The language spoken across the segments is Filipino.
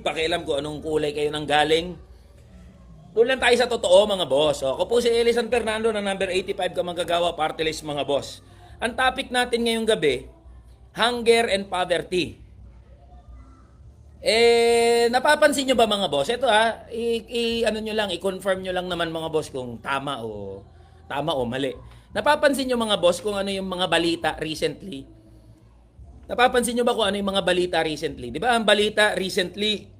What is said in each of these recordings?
Pakialam ko anong kulay kayo nang galing. Doon lang tayo sa totoo mga boss. Ako po si Eli San Fernando na number 85 ka manggagawa party list mga boss. Ang topic natin ngayong gabi, hunger and poverty. Napapansin nyo ba mga boss? Ito ano nyo lang, i-confirm nyo lang naman mga boss kung tama o mali. Napapansin nyo mga boss kung ano yung mga balita recently? Napapansin nyo ba kung ano yung mga balita recently? Di ba ang balita recently,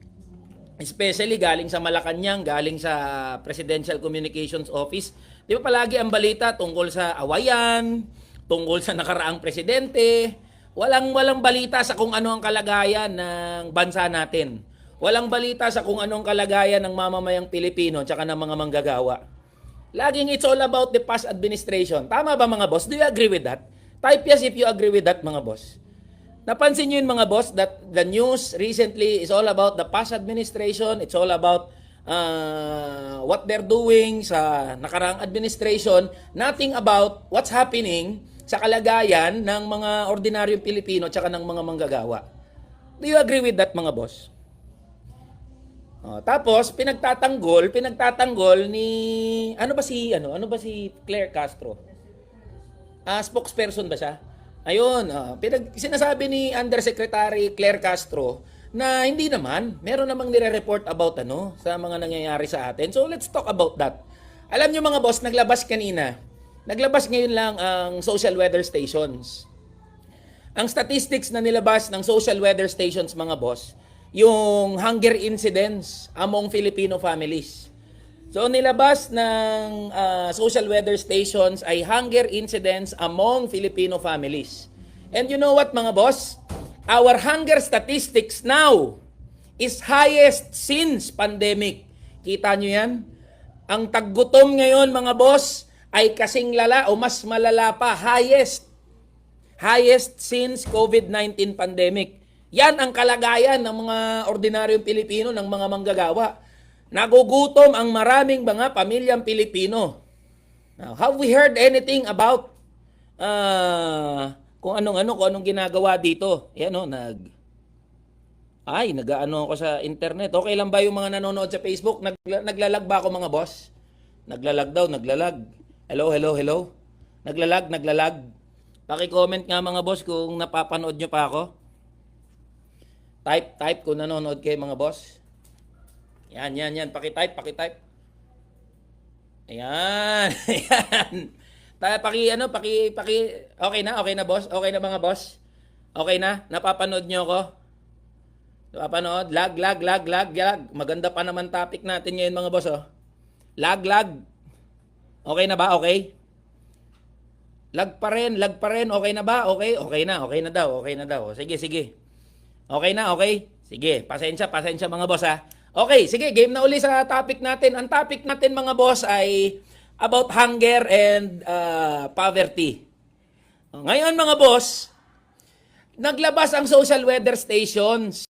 especially galing sa Malacanang, galing sa Presidential Communications Office, di ba palagi ang balita tungkol sa awayan, tungkol sa nakaraang presidente, walang balita sa kung ano ang kalagayan ng bansa natin. Walang balita sa kung ano ang kalagayan ng mamamayang Pilipino at ng mga manggagawa. Laging it's all about the past administration. Tama ba mga boss? Do you agree with that? Type yes if you agree with that mga boss. Napansin nyo yun mga boss that the news recently is all about the past administration. It's all about what they're doing sa nakaraang administration. Nothing about what's happening sa kalagayan ng mga ordinaryong Pilipino at ng mga manggagawa. Do you agree with that mga boss? Tapos pinagtatanggol ni ano ba si Claire Castro? Spokesperson ba siya? Ayun, sinasabi ni Undersecretary Claire Castro na hindi naman, meron namang nire-report about sa mga nangyayari sa atin. So let's talk about that. Alam nyo mga boss, naglabas ngayon lang ang social weather stations. Ang statistics na nilabas ng social weather stations mga boss, yung hunger incidence among Filipino families. So nilabas ng social weather stations ay hunger incidence among Filipino families. And you know what mga boss? Our hunger statistics now is highest since pandemic. Kita nyo yan? Ang taggutom ngayon mga boss ay kasing lala o mas malala pa. Highest since COVID-19 pandemic. Yan ang kalagayan ng mga ordinaryong Pilipino, ng mga manggagawa. Nagugutom ang maraming mga pamilyang Pilipino. Now, have we heard anything about kung anong ginagawa dito? Yan nag-ano ako sa internet. Okay lang ba yung mga nanonood sa Facebook? Naglalag ba ako mga boss? Naglalag daw. Hello. Naglalag. Paki-comment nga mga boss kung napapanood nyo pa ako. Type kung nanonood kayo mga boss. Yan. Paki-type. Ayan. Okay na boss? Okay na mga boss? Okay na? Napapanood nyo ako? Napapanood? Lag. Maganda pa naman topic natin ngayon mga boss, oh. Lag. Okay na ba? Okay? Lag pa rin. Okay na ba? Okay na daw. Sige. Okay na, okay? Sige, pasensya mga boss ha. Okay, sige, game na uli sa topic natin. Ang topic natin mga boss ay about hunger and poverty. Ngayon mga boss, naglabas ang social weather stations.